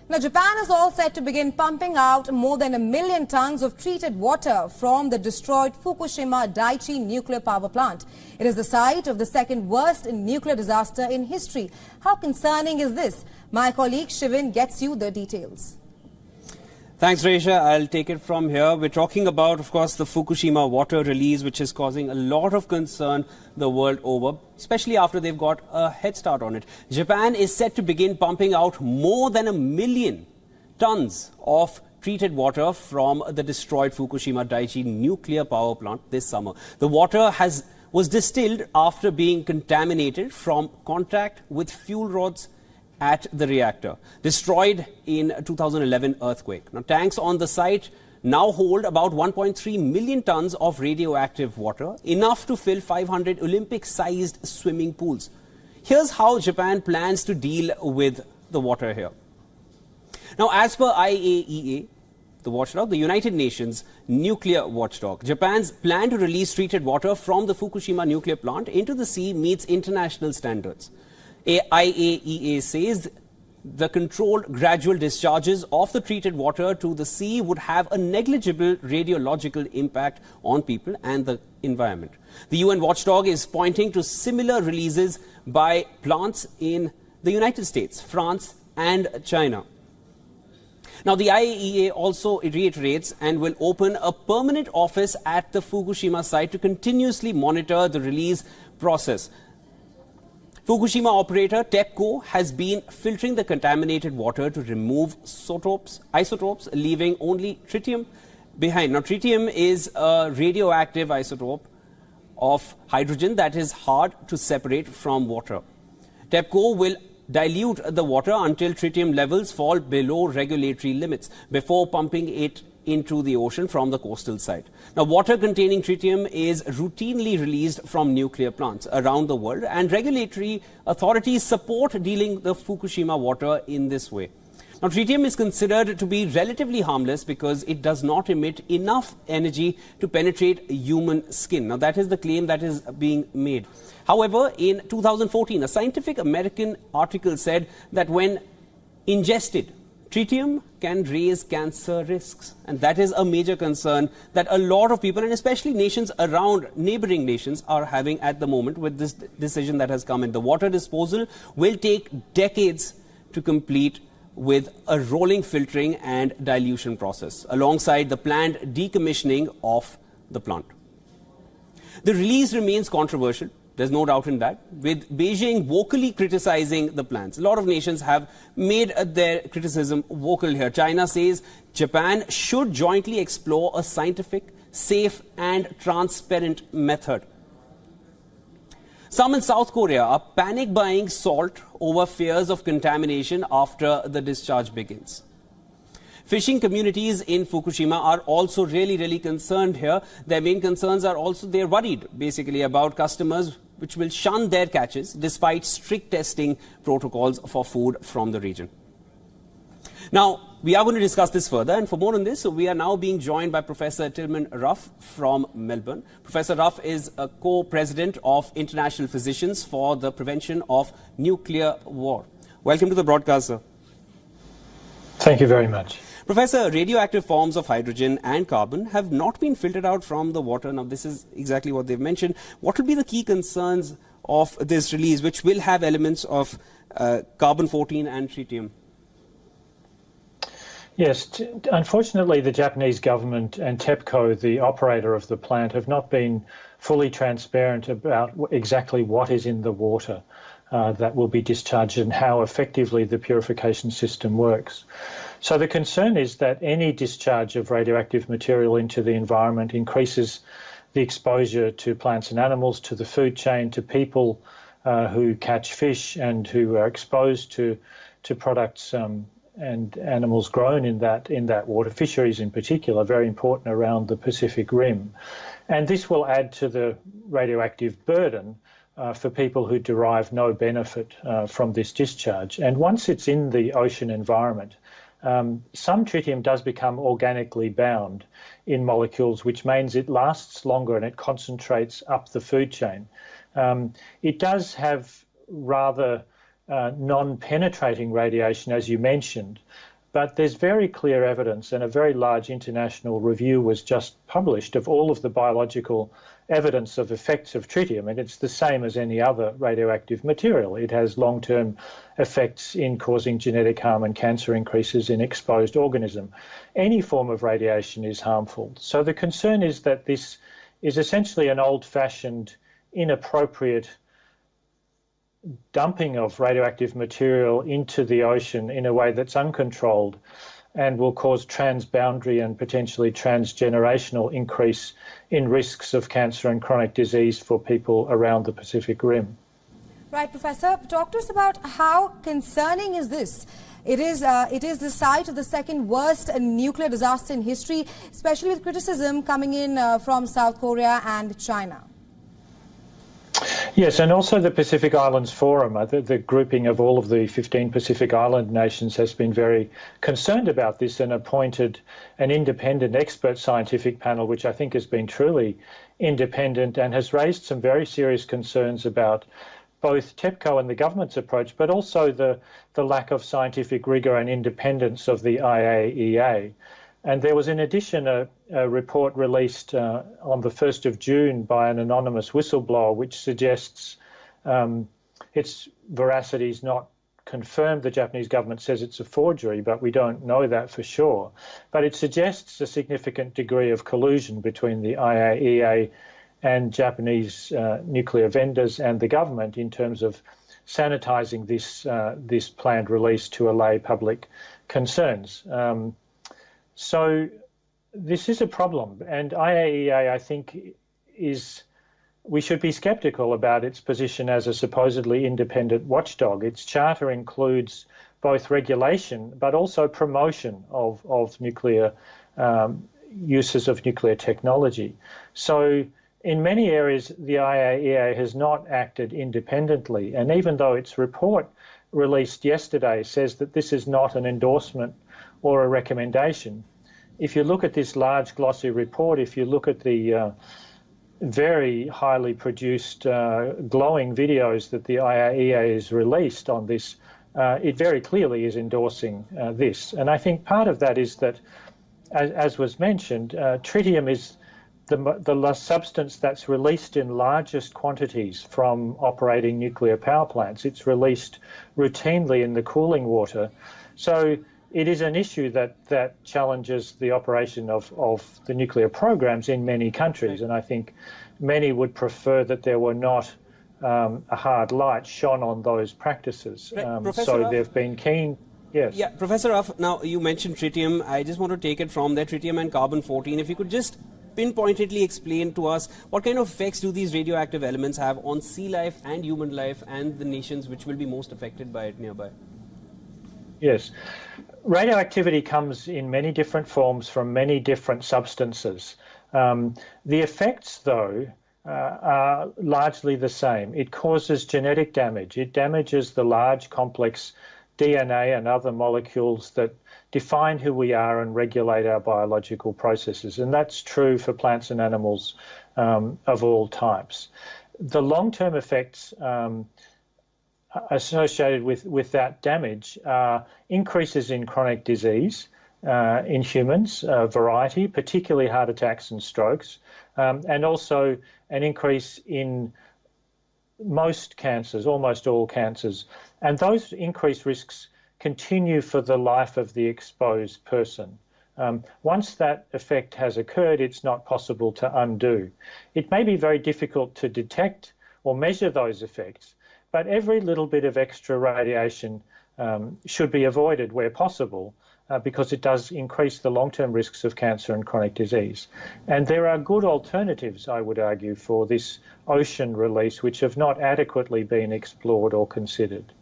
Now, Japan is all set to begin pumping out more than 1 million tons of treated water from the destroyed Fukushima Daiichi nuclear power plant. It is the site of the second worst nuclear disaster in history. How concerning is this? My colleague Shivin gets you the details. Thanks, Resha. I'll take it from here. We're talking about, of course, the Fukushima water release, which is causing a lot of concern the world over, especially after they've got a head start on it. Japan is set to begin pumping out more than 1 million tons of treated water from the destroyed Fukushima Daiichi nuclear power plant this summer. The water was distilled after being contaminated from contact with fuel rods at the reactor, destroyed in 2011 earthquake. Now, tanks on the site now hold about 1.3 million tons of radioactive water, enough to fill 500 Olympic-sized swimming pools. Here's how Japan plans to deal with the water here. Now, as per IAEA, the watchdog, the United Nations nuclear watchdog, Japan's plan to release treated water from the Fukushima nuclear plant into the sea meets international standards. IAEA says the controlled gradual discharges of the treated water to the sea would have a negligible radiological impact on people and the environment. The UN watchdog is pointing to similar releases by plants in the United States, France and China. Now, the IAEA also reiterates and will open a permanent office at the Fukushima site to continuously monitor the release process. Fukushima operator TEPCO has been filtering the contaminated water to remove isotopes, leaving only tritium behind. Now, tritium is a radioactive isotope of hydrogen that is hard to separate from water. TEPCO will dilute the water until tritium levels fall below regulatory limits before pumping it into the ocean from the coastal site. Now, water containing tritium is routinely released from nuclear plants around the world, and regulatory authorities support dealing the Fukushima water in this way. Now, tritium is considered to be relatively harmless because it does not emit enough energy to penetrate human skin. Now, that is the claim that is being made. However, in 2014, a Scientific American article said that when ingested, tritium can raise cancer risks, and that is a major concern that a lot of people, and especially nations around neighboring nations, are having at the moment with this decision that has come in. The water disposal will take decades to complete with a rolling filtering and dilution process, alongside the planned decommissioning of the plant. The release remains controversial. There's no doubt in that, with Beijing vocally criticizing the plans. A lot of nations have made their criticism vocal here. China says Japan should jointly explore a scientific, safe and transparent method. Some in South Korea are panic buying salt over fears of contamination after the discharge begins. Fishing communities in Fukushima are also really concerned here. Their main concerns are also, they're worried basically about customers which will shun their catches despite strict testing protocols for food from the region. Now, we are going to discuss this further, and for more on this, we are now being joined by Professor Tilman Ruff from Melbourne. Professor Ruff is a co-president of International Physicians for the Prevention of Nuclear War. Welcome to the broadcast, sir. Thank you very much. Professor, radioactive forms of hydrogen and carbon have not been filtered out from the water. Now, this is exactly what they've mentioned. What will be the key concerns of this release, which will have elements of carbon-14 and tritium? Yes, unfortunately, the Japanese government and TEPCO, the operator of the plant, have not been fully transparent about exactly what is in the water that will be discharged and how effectively the purification system works. So the concern is that any discharge of radioactive material into the environment increases the exposure to plants and animals, to the food chain, to people who catch fish and who are exposed to products and animals grown in that water, fisheries in particular, very important around the Pacific Rim. And this will add to the radioactive burden for people who derive no benefit from this discharge. And once it's in the ocean environment, some tritium does become organically bound in molecules, which means it lasts longer and it concentrates up the food chain. It does have rather non-penetrating radiation, as you mentioned, But there's very clear evidence, and a very large international review was just published of all of the biological evidence of effects of tritium, and it's the same as any other radioactive material. It has long-term effects in causing genetic harm and cancer increases in exposed organism. Any form of radiation is harmful. So the concern is that this is essentially an old-fashioned, inappropriate dumping of radioactive material into the ocean in a way that's uncontrolled and will cause transboundary and potentially transgenerational increase in risks of cancer and chronic disease for people around the Pacific Rim. Right, Professor. Talk to us about how concerning is this? It is the site of the second worst nuclear disaster in history, especially with criticism coming in from South Korea and China. Yes, and also the Pacific Islands Forum, the grouping of all of the 15 Pacific Island nations, has been very concerned about this and appointed an independent expert scientific panel, which I think has been truly independent and has raised some very serious concerns about both TEPCO and the government's approach, but also the lack of scientific rigour and independence of the IAEA. And there was, in addition, a report released on the 1st of June by an anonymous whistleblower, which suggests its veracity is not confirmed. The Japanese government says it's a forgery, but we don't know that for sure. But it suggests a significant degree of collusion between the IAEA and Japanese nuclear vendors and the government in terms of sanitising this planned release to allay public concerns. So this is a problem, and IAEA, I think, we should be sceptical about its position as a supposedly independent watchdog. Its charter includes both regulation but also promotion of nuclear uses of nuclear technology. So in many areas, the IAEA has not acted independently, and even though its report released yesterday says that this is not an endorsement or a recommendation, if you look at this large glossy report, if you look at the very highly produced glowing videos that the IAEA has released on this, it very clearly is endorsing this. And I think part of that is that, as was mentioned, tritium is the substance that's released in largest quantities from operating nuclear power plants. It's released routinely in the cooling water. So it is an issue that challenges the operation of the nuclear programs in many countries, and I think many would prefer that there were not a hard light shone on those practices. So they've been keen. Yes. Yeah, Professor Ruff, now you mentioned tritium. I just want to take it from there, tritium and carbon-14. If you could just pinpointedly explain to us what kind of effects do these radioactive elements have on sea life and human life and the nations which will be most affected by it nearby? Yes. Radioactivity comes in many different forms from many different substances. The effects, though, are largely the same. It causes genetic damage. It damages the large, complex DNA and other molecules that define who we are and regulate our biological processes. And that's true for plants and animals of all types. The long-term effects associated with that damage are increases in chronic disease in humans, variety, particularly heart attacks and strokes, and also an increase in most cancers, almost all cancers. And those increased risks continue for the life of the exposed person. Once that effect has occurred, it's not possible to undo. It may be very difficult to detect or measure those effects, but every little bit of extra radiation should be avoided where possible because it does increase the long-term risks of cancer and chronic disease. And there are good alternatives, I would argue, for this ocean release which have not adequately been explored or considered.